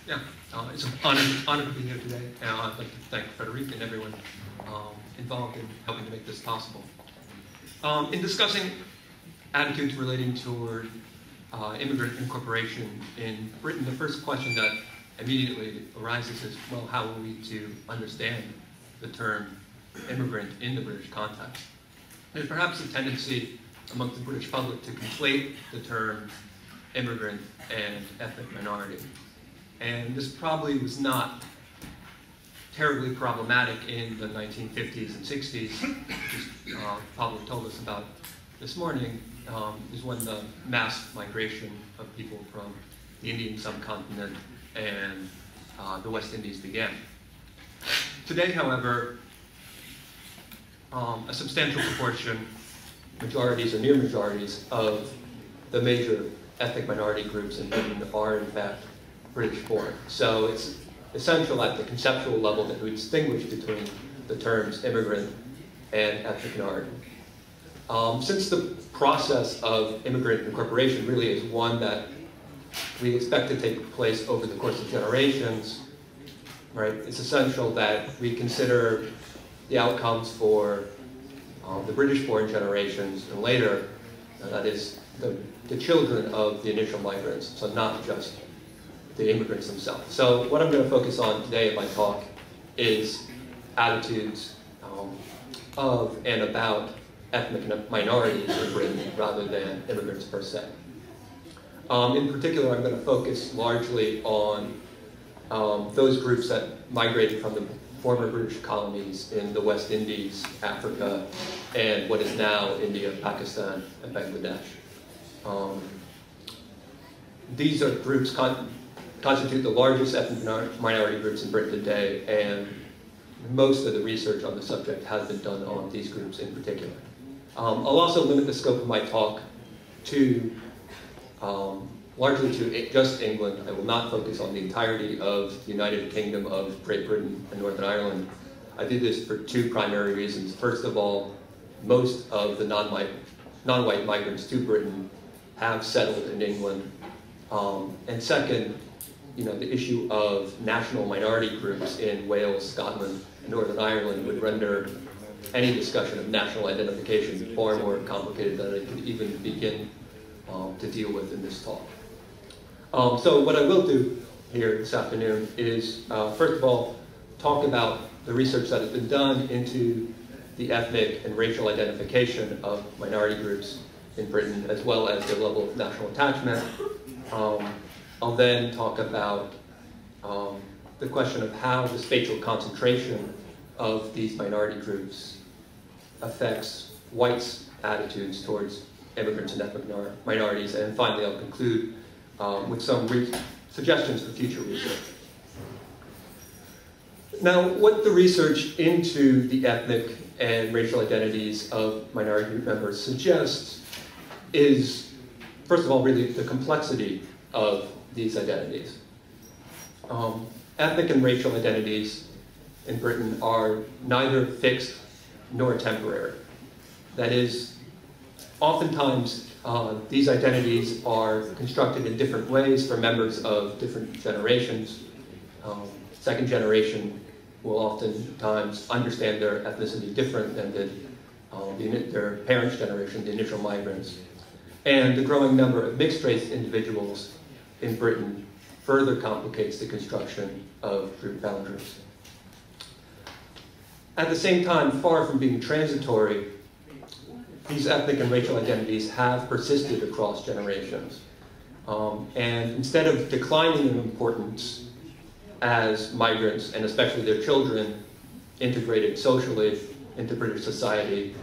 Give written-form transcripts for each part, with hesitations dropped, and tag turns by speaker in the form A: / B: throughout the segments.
A: Yeah, it's an honor to be here today. I'd like to thank Frederic and everyone involved in helping to make this possible. In discussing attitudes relating toward immigrant incorporation in Britain, the first question that immediately arises is, well, how are we to understand the term immigrant in the British context? There's perhaps a tendency amongst the British public to conflate the term immigrant and ethnic minority. And this probably was not terribly problematic in the 1950s and 60s, which Pablo told us about this morning, is when the mass migration of people from the Indian subcontinent and the West Indies began. Today, however, a substantial proportion, majorities or near majorities, of the major ethnic minority groups in Britain are in fact British born. So it's essential at the conceptual level that we distinguish between the terms immigrant and ethnic minority. Since the process of immigrant incorporation really is one that we expect to take place over the course of generations, right, it's essential that we consider the outcomes for the British-born generations and later, that is, the children of the initial migrants, so not just the immigrants themselves. So what I'm going to focus on today in my talk is attitudes of and about ethnic minorities in Britain rather than immigrants per se. In particular, I'm going to focus largely on those groups that migrated from the former British colonies in the West Indies, Africa, and what is now India, Pakistan, and Bangladesh. These are groups constitute the largest ethnic minority groups in Britain today, and most of the research on the subject has been done on these groups in particular. I'll also limit the scope of my talk to largely to just England. I will not focus on the entirety of the United Kingdom of Great Britain and Northern Ireland. I did this for two primary reasons. First of all, most of the non-white migrants to Britain have settled in England. And second, the issue of national minority groups in Wales, Scotland, and Northern Ireland would render any discussion of national identification far more complicated than I could even begin to deal with in this talk. So what I will do here this afternoon is, first of all, talk about the research that has been done into the ethnic and racial identification of minority groups in Britain, as well as their level of national attachment. I'll then talk about the question of how the spatial concentration of these minority groups affects whites' attitudes towards immigrants and ethnic minorities. And finally, I'll conclude with some suggestions for future research. Now, what the research into the ethnic and racial identities of minority group members suggests is, first of all, really the complexity of these identities. Ethnic and racial identities in Britain are neither fixed nor temporary. That is, oftentimes these identities are constructed in different ways for members of different generations. Second generation will oftentimes understand their ethnicity different than did their parents' generation, the initial migrants. And the growing number of mixed-race individuals in Britain further complicates the construction of group boundaries. At the same time, far from being transitory, these ethnic and racial identities have persisted across generations. And instead of declining in importance as migrants, and especially their children, integrated socially into British society,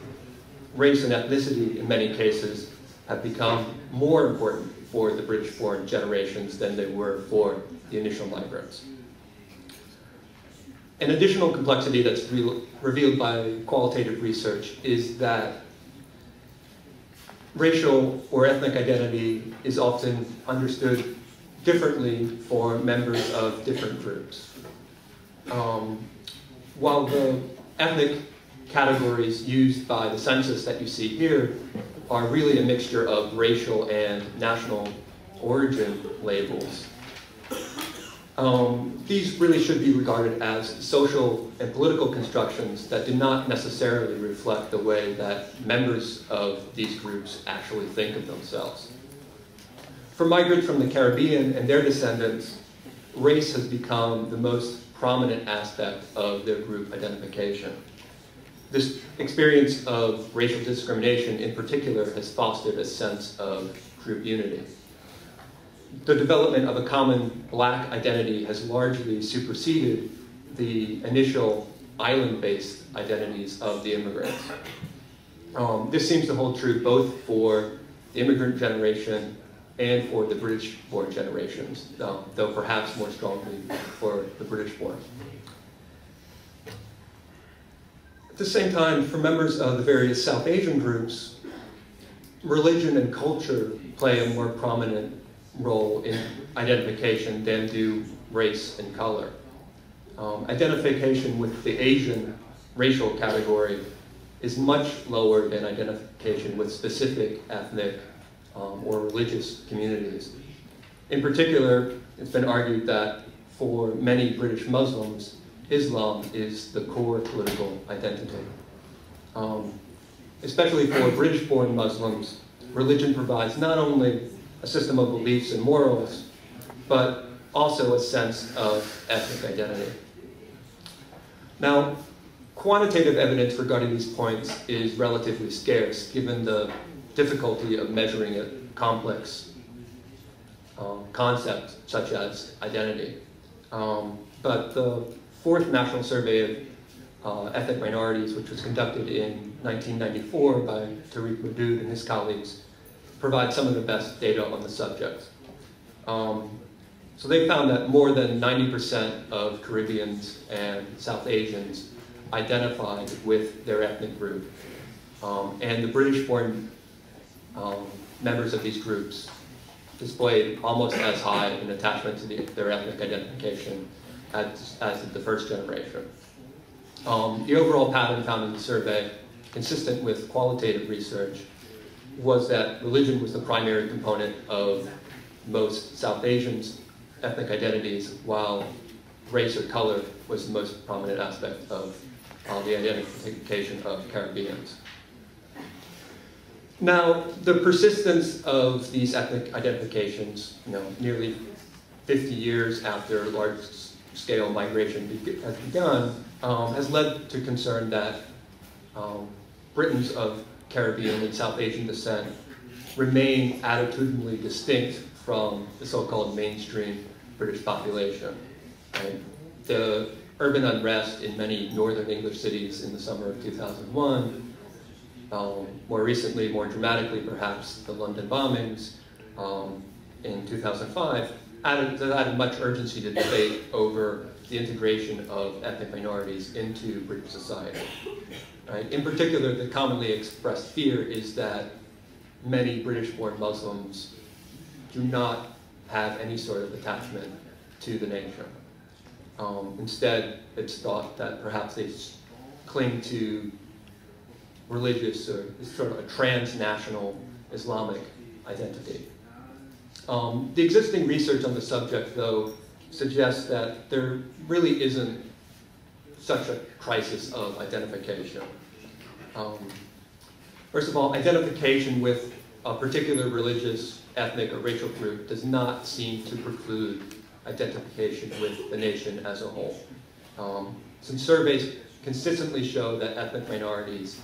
A: race and ethnicity, in many cases, have become more important for the British-born generations than they were for the initial migrants. An additional complexity that's revealed by qualitative research is that racial or ethnic identity is often understood differently for members of different groups. While the ethnic categories used by the census that you see here are really a mixture of racial and national origin labels, These really should be regarded as social and political constructions that do not necessarily reflect the way that members of these groups actually think of themselves. For migrants from the Caribbean and their descendants, race has become the most prominent aspect of their group identification. This experience of racial discrimination in particular has fostered a sense of group unity. The development of a common Black identity has largely superseded the initial island-based identities of the immigrants. This seems to hold true both for the immigrant generation and for the British-born generations, though perhaps more strongly for the British-born. At the same time, for members of the various South Asian groups, religion and culture play a more prominent role in identification than do race and color. Identification with the Asian racial category is much lower than identification with specific ethnic or religious communities. In particular, it's been argued that for many British Muslims, Islam is the core political identity. Especially for British-born Muslims, religion provides not only a system of beliefs and morals, but also a sense of ethnic identity. Now, quantitative evidence regarding these points is relatively scarce, given the difficulty of measuring a complex concept such as identity. But the fourth National Survey of Ethnic Minorities, which was conducted in 1994 by Tariq Madood and his colleagues, provide some of the best data on the subject. So they found that more than 90% of Caribbeans and South Asians identified with their ethnic group. And the British-born members of these groups displayed almost as high an attachment to their ethnic identification as the first generation. The overall pattern found in the survey, consistent with qualitative research, was that religion was the primary component of most South Asians' ethnic identities, while race or color was the most prominent aspect of the identification of Caribbeans. Now, the persistence of these ethnic identifications, nearly 50 years after large-scale migration has begun, has led to concern that Britons of Caribbean and South Asian descent remain attitudinally distinct from the so-called mainstream British population. Right? The urban unrest in many northern English cities in the summer of 2001, more recently, more dramatically perhaps, the London bombings in 2005, added much urgency to debate over the integration of ethnic minorities into British society. Right? In particular, the commonly expressed fear is that many British-born Muslims do not have any sort of attachment to the nation. Instead, it's thought that perhaps they cling to religious or sort of a transnational Islamic identity. The existing research on the subject, though, suggests that there really isn't such a crisis of identification. First of all, identification with a particular religious, ethnic, or racial group does not seem to preclude identification with the nation as a whole. Some surveys consistently show that ethnic minorities